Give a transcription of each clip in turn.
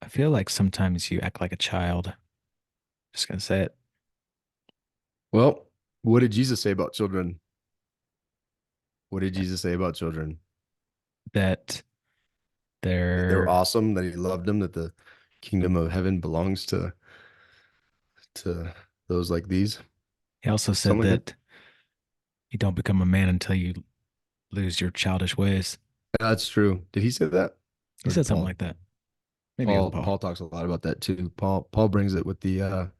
I feel like sometimes you act like a child. Just gonna say it. Well, what did Jesus say about children? What did Jesus say about children? That That they were they're. awesome, that he loved them, that the kingdom of heaven belongs to those like these. He also said Something like that. that you don't become a man until you lose your childish ways. That's true. Did he say that? He Or did said something Paul? like that. Maybe it was Paul Paul. Paul talks a lot about that too. Paul brings it with the when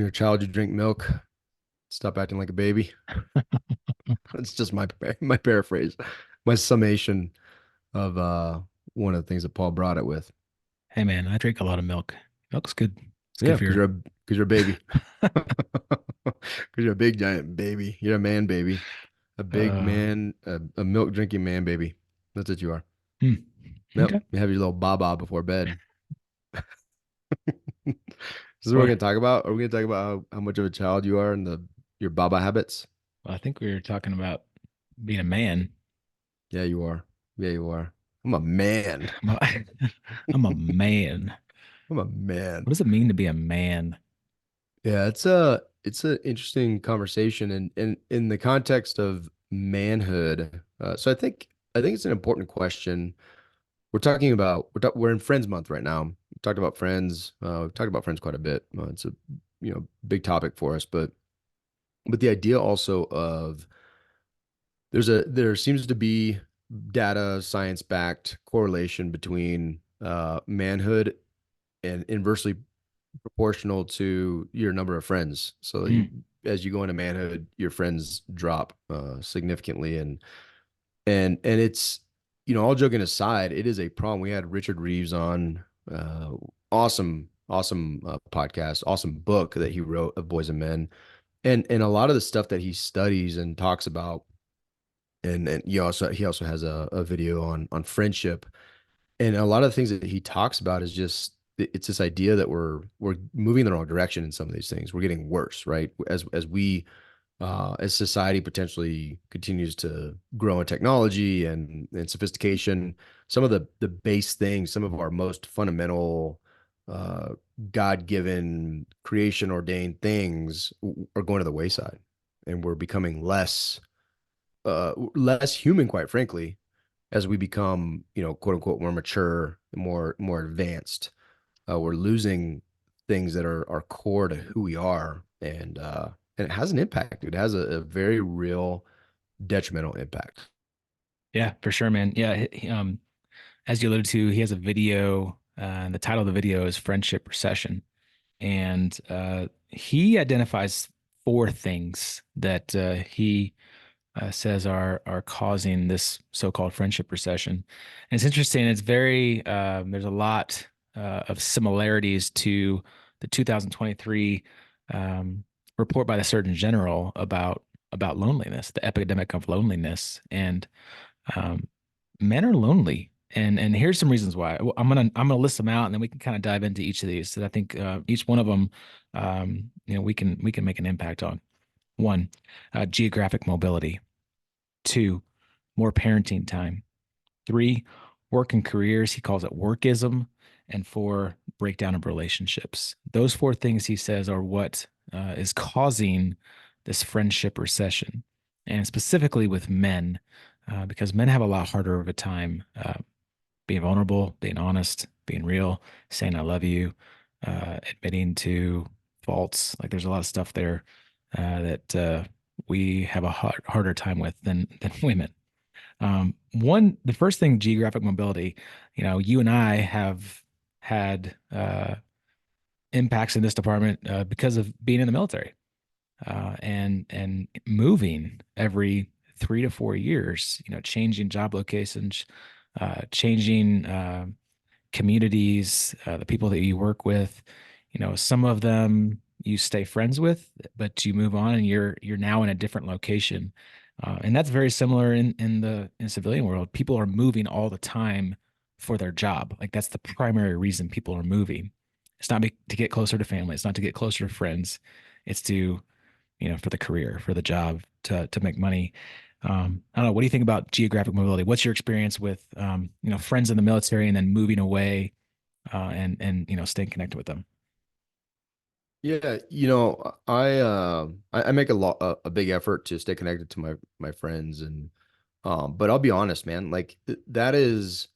you're a child, you drink milk, stop acting like a baby. It's just my paraphrase, my summation of one of the things that Paul brought it with. Hey man, I drink a lot of milk. Milk's good. It's good Yeah, for your. because you're a baby. Because you're a big giant baby. You're a man baby. A big Uh, man, a milk drinking man baby. That's what you are. hmm. Yep. Okay. You have your little baba before bed. This is what we're Well, gonna talk about. Are we gonna talk about how much of a child you are and the your baba habits? I think we were talking about being a man. Yeah, you are. Yeah, you are. I'm a man. I'm a, I'm a man. I'm a man. What does it mean to be a man? Yeah, it's a interesting conversation and in the context of manhood. So I think it's an important question. We're talking about we're in Friends Month right now. We talked about friends. We've talked about friends quite a bit. It's a big topic for us, but the idea also of there seems to be data science backed correlation between manhood and inversely proportional to your number of friends. So Hmm. as you go into manhood, your friends drop significantly, and it's all joking aside, it is a problem. We had Richard Reeves on, uh, awesome podcast, awesome book that he wrote of Boys and Men, and a lot of the stuff that he studies and talks about, and he also has a video on friendship, and a lot of the things that he talks about is just it's this idea that we're moving in the wrong direction in some of these things. We're getting worse, right? As society potentially continues to grow in technology and sophistication, some of the base things, some of our most fundamental uh, God-given creation ordained things are going to the wayside, and we're becoming less human, quite frankly, as we become, quote unquote, more mature, more advanced. We're losing things that are core to who we are, and it has an impact. It has a very real detrimental impact. Yeah, for sure, man. Yeah, as you alluded to, he has a video, and the title of the video is "Friendship Recession," and he identifies four things that he says are causing this so-called friendship recession. And it's interesting. It's very there's a lot of similarities to the 2023 um, report by the Surgeon General about loneliness, the epidemic of loneliness, and um, men are lonely. And here's some reasons why. I'm gonna list them out, and then we can kind of dive into each of these. So I think each one of them, we can make an impact on. One, geographic mobility. Two, more parenting time. Three, work and careers. He calls it workism. And four, breakdown of relationships. Those four things he says are what is causing this friendship recession, and specifically with men, because men have a lot harder of a time being vulnerable, being honest, being real, saying I love you, admitting to faults. Like there's a lot of stuff there that we have a harder time with than women. The first thing, geographic mobility. You and I have had impacts in this department because of being in the military and moving every 3 to 4 years. Changing job locations, changing communities, the people that you work with. Some of them you stay friends with, but you move on and you're now in a different location. And that's very similar in civilian world. People are moving all the time for their job. Like that's the primary reason people are moving. It's not to get closer to family. It's not to get closer to friends. It's to, for the career, for the job, to make money. I don't know. What do you think about geographic mobility? What's your experience with, friends in the military and then moving away and staying connected with them. Yeah, I make a big effort to stay connected to my friends and but I'll be honest, man, like that is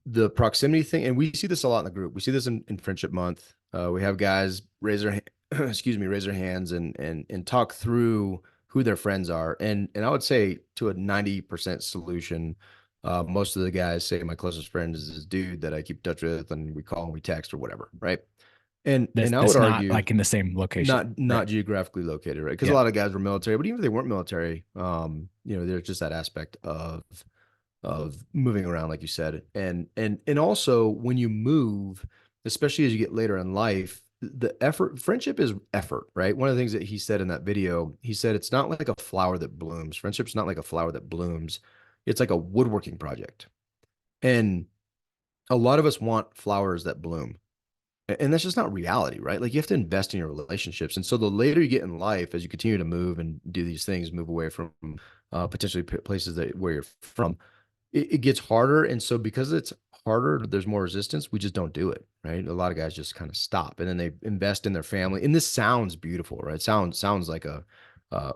the proximity thing, and we see this a lot in the group. We see this in Friendship Month. We have guys raise their excuse me, raise their hands and talk through who their friends are. And I would say to a 90% solution, most of the guys say my closest friend is this dude that I keep in touch with and we call and we text or whatever, right? And I would That's not argue like in the same location, not right? geographically located, right? Because a Yeah, lot of guys were military, but even if they weren't military, there's just that aspect of moving around, like you said. And also when you move, especially as you get later in life, the effort, friendship is effort, right? One of the things that he said in that video, he said it's not like a flower that blooms. Friendship's not like a flower that blooms. It's like a woodworking project. And a lot of us want flowers that bloom. And that's just not reality, right? Like you have to invest in your relationships. And so the later you get in life, as you continue to move and do these things, move away from potentially places that where you're from, it gets harder. And so because it's harder, there's more resistance. We just don't do it, right? A lot of guys just kind of stop and then they invest in their family. And this sounds beautiful, right? Sounds like a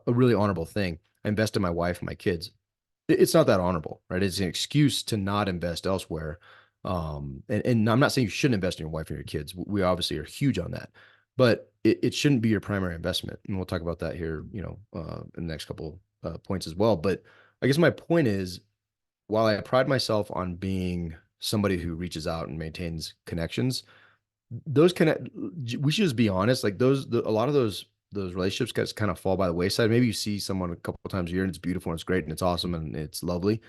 really honorable thing. I invest in my wife and my kids. It's not that honorable, right? It's an excuse to not invest elsewhere. And I'm not saying you shouldn't invest in your wife and your kids. We obviously are huge on that, but it shouldn't be your primary investment. And we'll talk about that here, in the next couple points as well. But I guess my point is, while I pride myself on being somebody who reaches out and maintains connections, those connect we should just be honest, like a lot of those relationships guys kind of fall by the wayside. Maybe you see someone a couple of times a year and it's beautiful and it's great and it's awesome and it's lovely.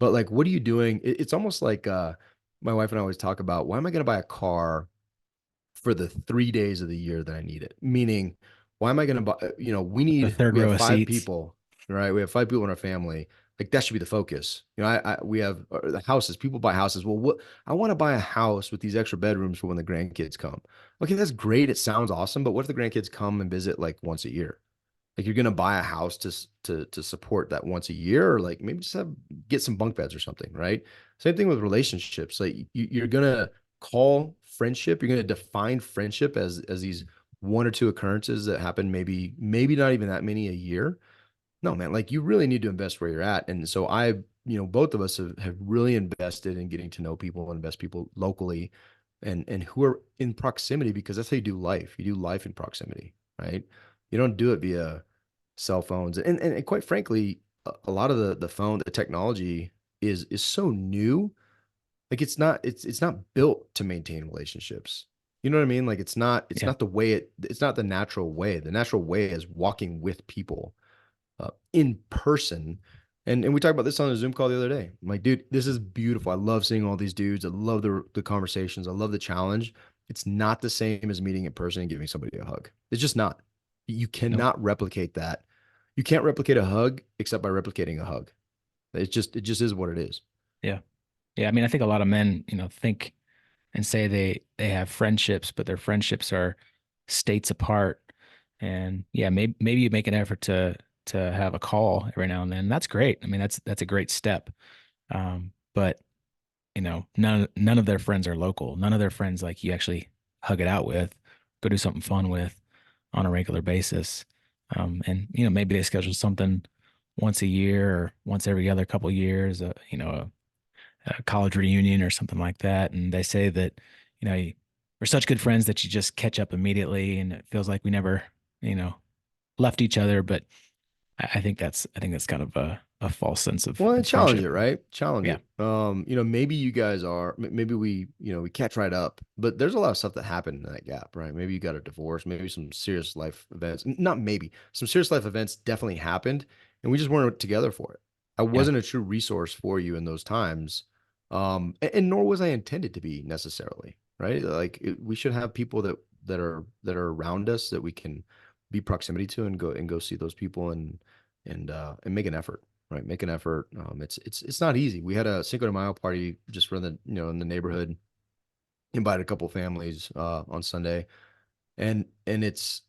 But like what are you doing? It's almost like my wife and I always talk about, why am I going to buy a car for the 3 days of the year that I need it? Meaning, why am I going to buy, the third we row have of five seats. people, right? We have five people in our family. Like that should be the focus. We have the houses, people buy houses. Well, I want to buy a house with these extra bedrooms for when the grandkids come. Okay, that's great. It sounds awesome. But what if the grandkids come and visit like once a year? Like you're gonna buy a house to support that once a year, or like maybe just get some bunk beds or something, right? Same thing with relationships. Like you're gonna call friendship, you're gonna define friendship as these one or two occurrences that happen, maybe not even that many a year. No, man, like you really need to invest where you're at. And so both of us have really invested in getting to know people and invest people locally and who are in proximity because that's how you do life. You do life in proximity, right? You don't do it via cell phones. And quite frankly, a lot of the technology is so new. Like it's not built to maintain relationships. You know what I mean? Like it's Yeah, not it's not the natural way. The natural way is walking with people in person. And we talked about this on a Zoom call the other day. I'm like, dude, this is beautiful. I love seeing all these dudes. I love the conversations. I love the challenge. It's not the same as meeting in person and giving somebody a hug. It's just not. You nope. cannot replicate that. You can't replicate a hug except by replicating a hug. It just is what it is. Yeah, yeah. I mean, I think a lot of men, think and say they have friendships, but their friendships are states apart. And yeah, maybe you make an effort to have a call every now and then. That's great. I mean, that's a great step. But none of their friends are local. None of their friends like you actually hug it out with, go do something fun with on a regular basis. And maybe they schedule something once a year or once every other couple of years, a college reunion or something like that. And they say that, we're such good friends that you just catch up immediately and it feels like we never, you know, left each other. But I think that's kind of a false sense Well, and of challenge friendship. it, right? Challenge Yeah. it. Maybe you guys are, maybe we catch right up, but there's a lot of stuff that happened in that gap, right? Maybe you got a divorce, maybe some serious life events, not maybe, some serious life events definitely happened, and we just weren't together for it. I Yeah. wasn't a true resource for you in those times, and nor was I intended to be necessarily, right? Like we should have people that are around us that we can be proximity to and go see those people and make an effort, right? Make an effort. It's not easy. We had a Cinco de Mayo party just for in the neighborhood, invited a couple families on Sunday, and it's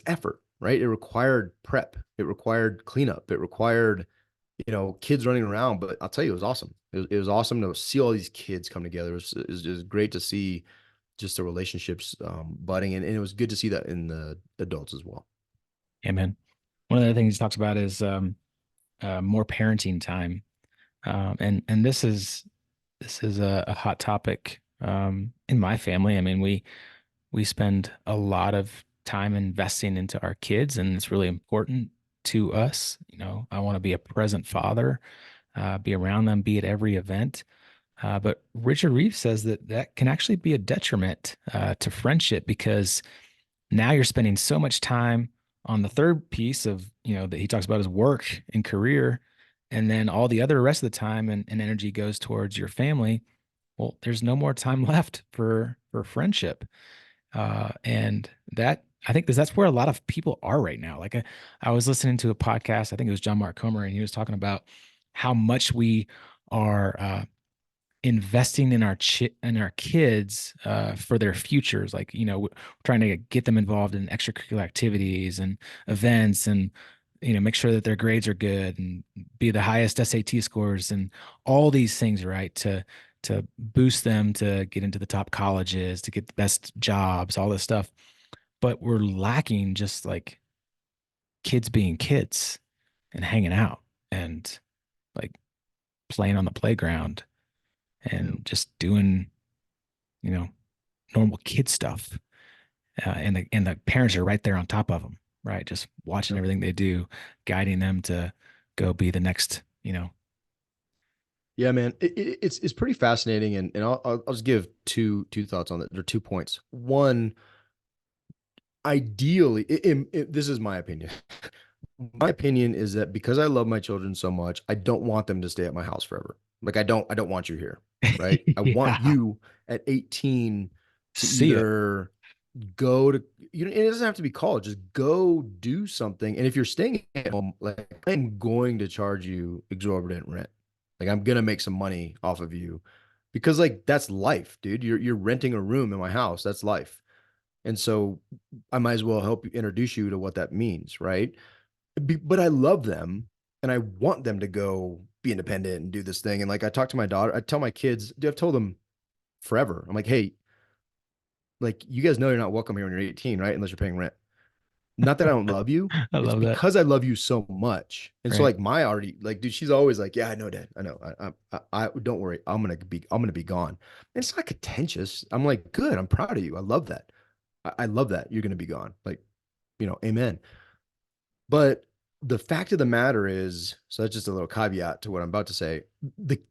effort, right? It required prep, it required cleanup, it required kids running around. But I'll tell you, it was awesome. It was awesome to see all these kids come together. It was great to see just the relationships budding, and it was good to see that in the adults as well. Amen. One of the things he talks about is more parenting time, and this is a hot topic in my family. I mean, we spend a lot of time investing into our kids, and it's really important to us. I want to be a present father, be around them, be at every event. But Richard Reeve says that that can actually be a detriment to friendship because now you're spending so much time on the third piece of, that he talks about is work and career. And then all the other rest of the time and energy goes towards your family. Well, there's no more time left for friendship. And that I think that's where a lot of people are right now. Like I was listening to a podcast, I think it was John Mark Comer, and he was talking about how much we are investing in our kids for their futures. Like, we're trying to get them involved in extracurricular activities and events, and make sure that their grades are good and be the highest SAT scores and all these things, right? To boost them to get into the top colleges, to get the best jobs, all this stuff. But we're lacking just like kids being kids and hanging out and like playing on the playground Yeah. and just doing, you know, normal kid stuff. And the parents are right there on top of them, right? Just watching Yeah. everything they do, guiding them to go be the next, Yeah, man, it's pretty fascinating, and I'll just give two thoughts on that. Or 2 points. One, ideally, this is my opinion. My opinion is that because I love my children so much, I don't want them to stay at my house forever. Like I don't want you here, right? I want Yeah. you at 18 to See ya. either go to it doesn't have to be college, just go do something. And if you're staying at home, like I'm going to charge you exorbitant rent. Like I'm gonna make some money off of you because like that's life, dude. You're renting a room in my house. That's life. And so I might as well help you introduce you to what that means, right? But I love them and I want them to go be independent and do this thing. And like I talk to my daughter, I tell my kids, dude, I've told them forever. I'm like, hey, like you guys know you're not welcome here when you're 18, right? Unless you're paying rent. Not that I don't love you. I It's love that. because I love you so much. And so Right. like my already like, dude, she's always like, yeah, I know, Dad. I know. I don't worry. I'm gonna be gone. And it's not contentious. I'm like, good. I'm proud of you. I love that. I love that you're gonna be gone. Like, amen. But the fact of the matter is, so that's just a little caveat to what I'm about to say.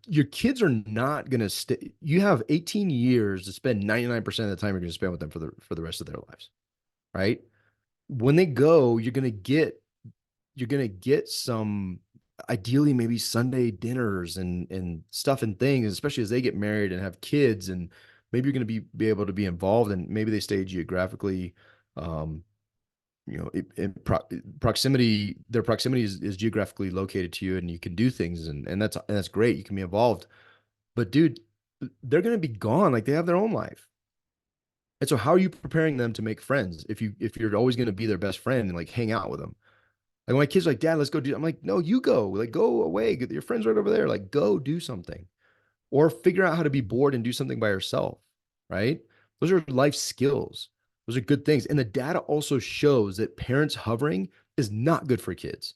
Your kids are not gonna stay. You have 18 years to spend 99% of the time you're gonna spend with them for the rest of their lives, right? When they go, you're gonna get some ideally maybe Sunday dinners and stuff and things, especially as they get married and have kids, and maybe you're gonna be able to be involved, and maybe they stay geographically um, proximity, their proximity is geographically located to you, and you can do things, and that's great. You can be involved, but dude, they're gonna be gone. Like they have their own life, and so how are you preparing them to make friends if you're always gonna be their best friend and like hang out with them? Like when my kids are like, Dad, let's go do. I'm like, no, you go. Like go away. Get your friends right over there. Like go do something, or figure out how to be bored and do something by yourself. Right? Those are life skills. Those are good things. And the data also shows that parents hovering is not good for kids.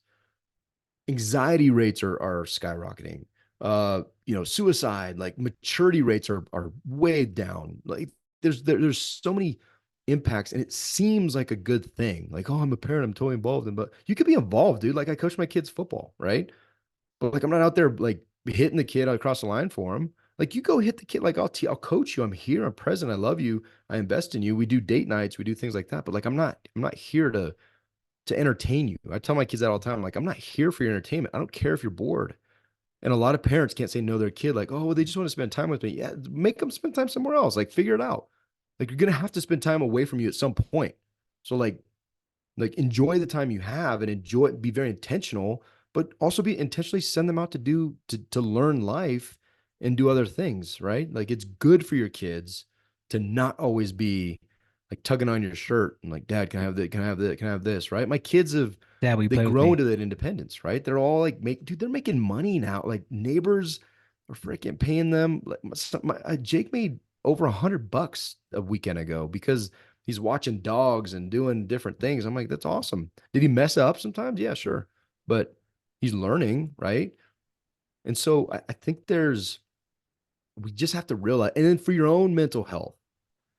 Anxiety rates are skyrocketing. Suicide, like maturity rates are way down. Like there's so many impacts, and it seems like a good thing. Like, oh, I'm a parent, I'm totally involved in, but you could be involved, dude. Like I coach my kids football, right? But like I'm not out there like hitting the kid across the line for him. Like you go hit the kid. Like I'll coach you. I'm here. I'm present. I love you. I invest in you. We do date nights. We do things like that. But like I'm not here to entertain you. I tell my kids that all the time. Like I'm not here for your entertainment. I don't care if you're bored. And a lot of parents can't say no to their kid. Like, oh, well, they just want to spend time with me. Yeah, make them spend time somewhere else. Like figure it out. Like you're gonna have to spend time away from you at some point. So like enjoy the time you have and enjoy be very intentional, but also be intentionally send them out to learn life and do other things, right? Like it's good for your kids to not always be like tugging on your shirt and like, Dad, can I have that? Can I have that? Can I have this? Right? My kids have Dad, will you They play with grow me? into that independence, right? They're all like, dude, they're making money now. Like neighbors are freaking paying them. Like Jake made over $100 a weekend ago because he's watching dogs and doing different things. I'm like, that's awesome. Did he mess up sometimes? Yeah, sure, but he's learning, right? And so I think we just have to realize, and then for your own mental health,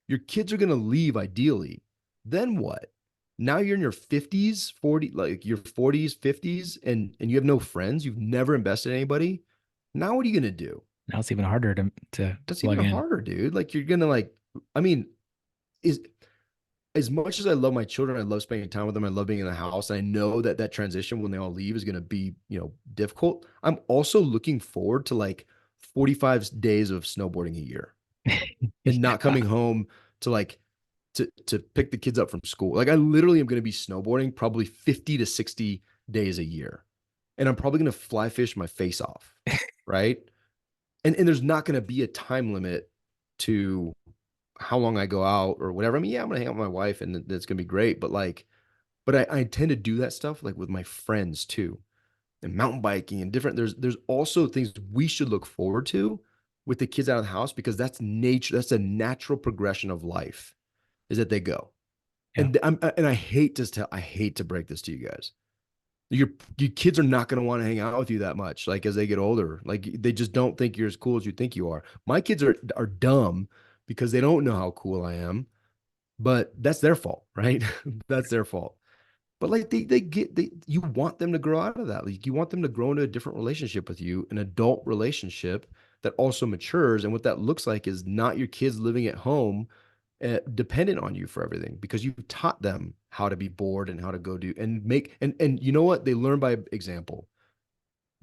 your kids are going to leave ideally. Then what? Now you're in your 50s, 40, like your 40s, 50s, and you have no friends. You've never invested in anybody. Now what are you going to do? Now it's even harder to That's even plug in. harder, dude. Like you're going to like, I mean, is as much as I love my children, I love spending time with them. I love being in the house. I know that that transition when they all leave is going to be, difficult. I'm also looking forward to like 45 days of snowboarding a year and not Yeah. coming home to like to pick the kids up from school. Like I literally am going to be snowboarding probably 50 to 60 days a year. And I'm probably going to fly fish my face off, right? And there's not going to be a time limit to how long I go out or whatever. I mean, yeah, I'm going to hang out with my wife and it's going to be great, but like I tend to do that stuff like with my friends too. And mountain biking and different there's also things we should look forward to with the kids out of the house because that's nature, that's a natural progression of life is that they go. Yeah. And I hate to I hate to break this to you guys. Your kids are not going to want to hang out with you that much. Like as they get older, like they just don't think you're as cool as you think you are. My kids are dumb because they don't know how cool I am, but that's their fault, right? That's their fault. But like you want them to grow out of that. Like you want them to grow into a different relationship with you, an adult relationship that also matures. And what that looks like is not your kids living at home dependent on you for everything because you taught them how to be bored and how to go do and make and you know what they learn by example.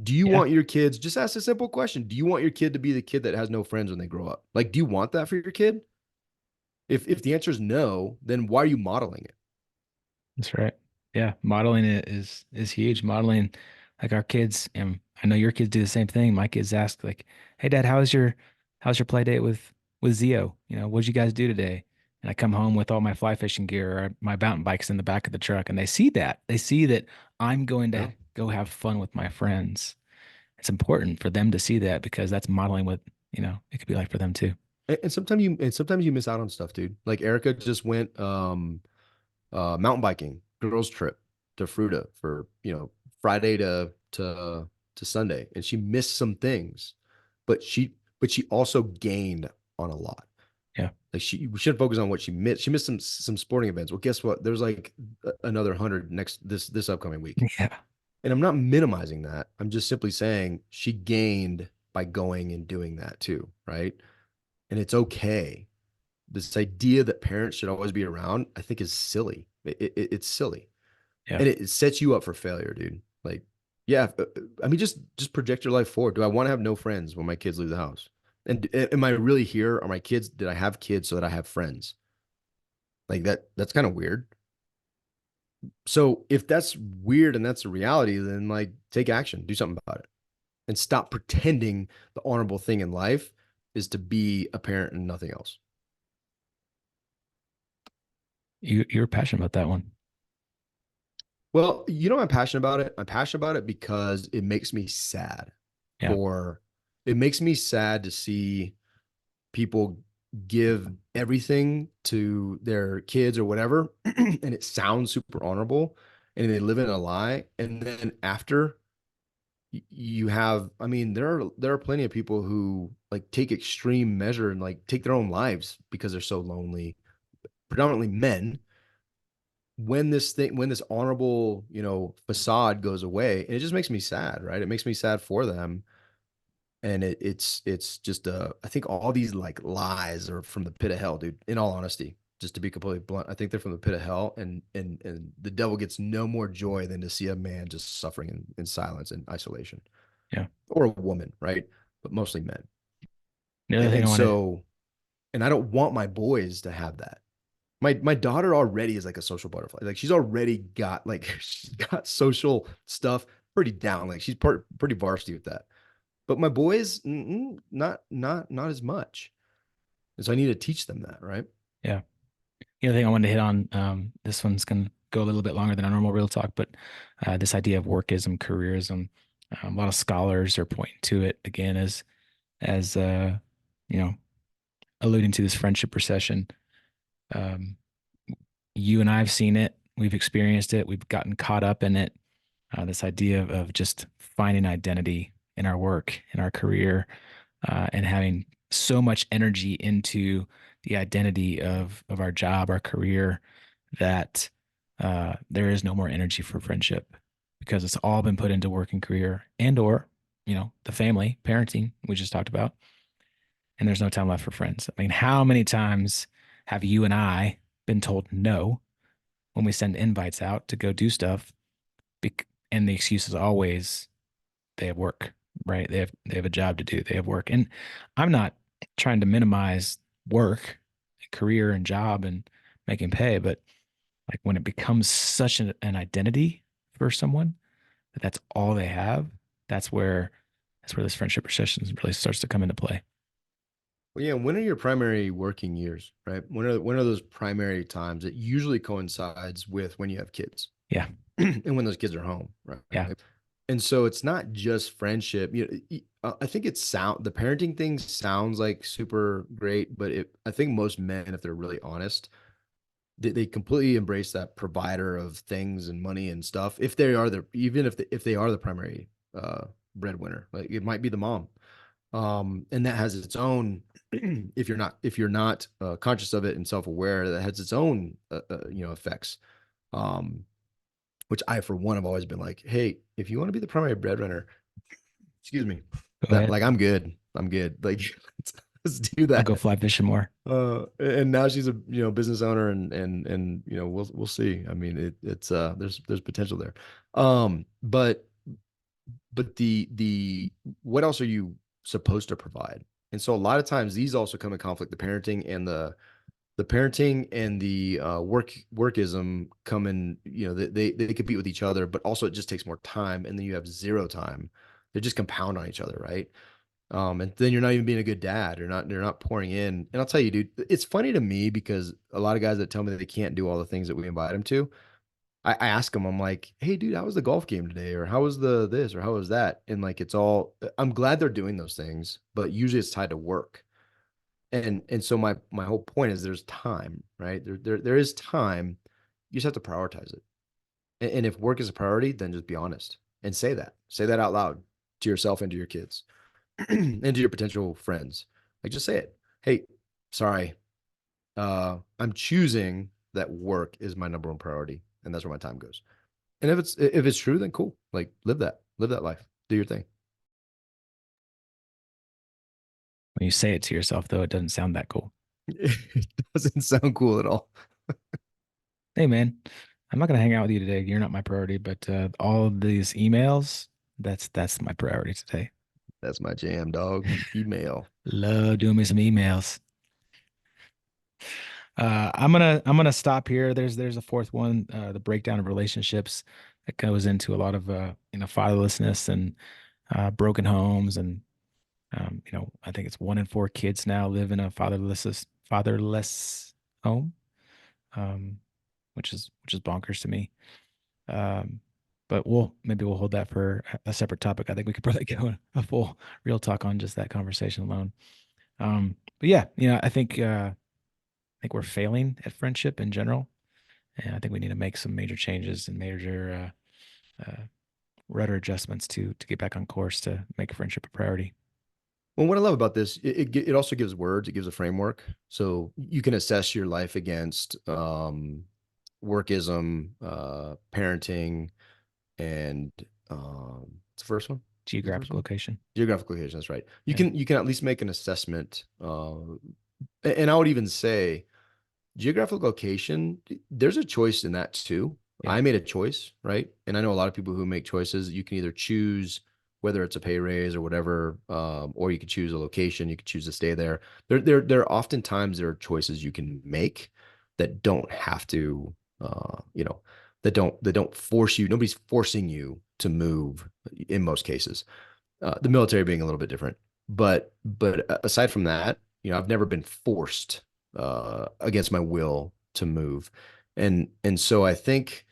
Do you Yeah. want your kids, just ask a simple question, do you want your kid to be the kid that has no friends when they grow up? Like do you want that for your kid? If the answer is no, then why are you modeling it? That's right. Yeah, modeling it is huge. Modeling, like our kids, and I know your kids do the same thing. My kids ask like, "Hey, Dad, how's your play date with Zio? What'd you guys do today?" And I come home with all my fly fishing gear or my mountain bikes in the back of the truck, and they see that. They see that I'm going Yeah. to go have fun with my friends. It's important for them to see that because that's modeling what, it could be like for them too. And sometimes you miss out on stuff, dude. Like Erica just went mountain biking, girls trip to Fruta for, Friday to Sunday. And she missed some things, but she also gained on a lot. Yeah. Like we should focus on what she missed. She missed some sporting events. Well, guess what? There's like another 100 this upcoming week. Yeah. And I'm not minimizing that. I'm just simply saying she gained by going and doing that too, right? And it's okay. This idea that parents should always be around, I think is silly. It's silly. Yeah. And it sets you up for failure, dude. Like, yeah, I mean, just project your life forward. Do I want to have no friends when my kids leave the house? And am I really here? Are my kids, did I have kids so that I have friends? Like that's kind of weird. So if that's weird and that's a reality, then like take action, do something about it, and stop pretending the honorable thing in life is to be a parent and nothing else. You're passionate about that one. Well, I'm passionate about it. I'm passionate about it because it makes me sad Yeah. for it makes me sad to see people give everything to their kids or whatever, and it sounds super honorable, and they live in a lie. And then after you have, I mean, there are plenty of people who like take extreme measure and like take their own lives because they're so lonely, predominantly men when this honorable facade goes away, and it just makes me sad, right? It makes me sad for them. And it's just I think all these like lies are from the pit of hell, dude, in all honesty. Just to be completely blunt, I think they're from the pit of hell, and the devil gets no more joy than to see a man just suffering in silence and isolation, Yeah. or a woman, right? But mostly men. The other and, thing I and want to, so and I don't want my boys to have that. My daughter already is like a social butterfly. Like she's already got like she's got social stuff pretty down. Like she's pretty varsity with that. But my boys, not as much. And so I need to teach them that, right? yeah. The other thing I wanted to hit on, this one's gonna go a little bit longer than our normal real talk, but this idea of workism, careerism, a lot of scholars are pointing to it again as you know, alluding to this friendship recession. Um, you and I have seen it. We've experienced it. We've gotten caught up in it. This idea of just finding identity in our work, in our career, and having so much energy into the identity of our job, our career, that there is no more energy for friendship because it's all been put into work and career and or the family, parenting we just talked about, and there's no time left for friends. I mean, how many times have you and I been told no when we send invites out to go do stuff, and the excuse is always they have work, right? They have a job to do. They have work. And I'm not trying to minimize work, career and job and making pay, but like when it becomes such an identity for someone that that's all they have, that's where this friendship recession really starts to come into play. Well, yeah, when are your primary working years, right? When are those primary times? It usually coincides with when you have kids Yeah. and when those kids are home, right? Yeah. And so it's not just friendship. I think the parenting thing sounds like super great, but I think most men, if they're really honest, they completely embrace that provider of things and money and stuff. If they are even if they are the primary breadwinner, like it might be the mom, and that has its own. If you're not conscious of it and self-aware, that has its own effects. Um, which I, for one, have always been like, hey, if you want to be the primary breadwinner, excuse me, Go that ahead. like I'm good. I'm good. Like let's do I'll go that. fly fishing more. And now she's a business owner, and we'll see. I mean, it's there's potential there. But the what else are you supposed to provide? And so a lot of times these also come in conflict. The parenting and the workism come in, they compete with each other, but also it just takes more time, and then you have zero time. They just compound on each other, right? And then you're not even being a good dad. You're not pouring in. And I'll tell you, dude, it's funny to me because a lot of guys that tell me that they can't do all the things that we invite them to, I ask them, I'm like, hey, dude, how was the golf game today? Or how was the this? Or how was that? And like, I'm glad they're doing those things, but usually it's tied to work. And so my whole point is there's time, right? There is time. You just have to prioritize it. And if work is a priority, then just be honest and say that. Say that out loud to yourself and to your kids and to your potential friends. Like just say it. Hey, sorry. I'm choosing that work is my number one priority, and that's where my time goes. And if it's true, then cool. Like live that life. Do your thing. When you say it to yourself, though, it doesn't sound that cool. It doesn't sound cool at all. Hey, man, I'm not gonna hang out with you today. You're not my priority, but all of these emails, that's my priority today. That's my jam, dog. Email. Love doing me some emails. I'm gonna stop here. There's a fourth one, the breakdown of relationships that goes into a lot of fatherlessness and broken homes, and I think it's 1 in 4 kids now live in a fatherless home, um, which is bonkers to me. Um, but maybe we'll hold that for a separate topic. I think we could probably go a full real talk on just that conversation alone. But yeah, I think we're failing at friendship in general, and I think we need to make some major changes and major rudder adjustments to get back on course to make friendship a priority. Well, what I love about this, it also gives words, it gives a framework. So you can assess your life against workism, parenting, and what's the first one? What's the first Geographic one? location. Geographic location, that's right. You Yeah. can you can at least make an assessment. And I would even say geographic location, there's a choice in that too. Yeah. I made a choice, right? And I know a lot of people who make choices. You can either choose whether it's a pay raise or whatever, or you could choose a location. You could choose to stay there. There oftentimes there are choices you can make that don't have to, that don't force you. Nobody's forcing you to move in most cases. The military being a little bit different, but aside from that, I've never been forced against my will to move. And so I think,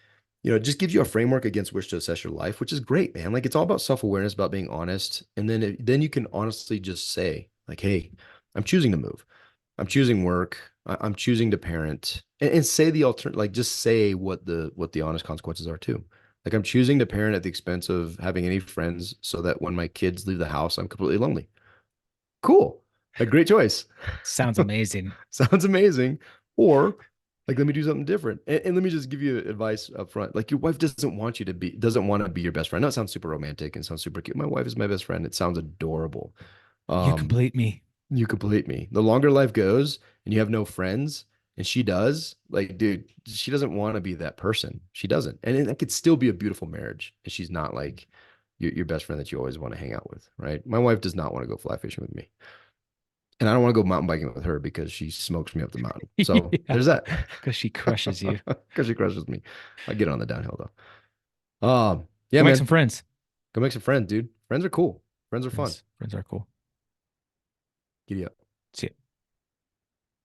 it just gives you a framework against which to assess your life, which is great, man. Like it's all about self-awareness, about being honest. And then you can honestly just say, like, hey, I'm choosing to move. I'm choosing work. I'm choosing to parent, and say the alternate, like just say what the honest consequences are too. Like I'm choosing to parent at the expense of having any friends so that when my kids leave the house, I'm completely lonely. Cool. A great choice. Sounds amazing. Sounds amazing. Or like, let me do something different. And let me just give you advice up front. Like your wife doesn't want to be your best friend. I know it sounds super romantic and sounds super cute. My wife is my best friend. It sounds adorable. You Um, complete me. you complete me. The longer life goes and you have no friends, and she does, like, dude, she doesn't want to be that person. She doesn't. And it could still be a beautiful marriage. And she's not like your best friend that you always want to hang out with, right? My wife does not want to go fly fishing with me. And I don't want to go mountain biking with her because she smokes me up the mountain. So Yeah, there's that. because she crushes you. Because she crushes me. I get on the downhill though. Yeah, Go make some man. friends. Go make some friends, dude. Friends are cool. Friends are fun. Friends are cool. Giddy up. See ya.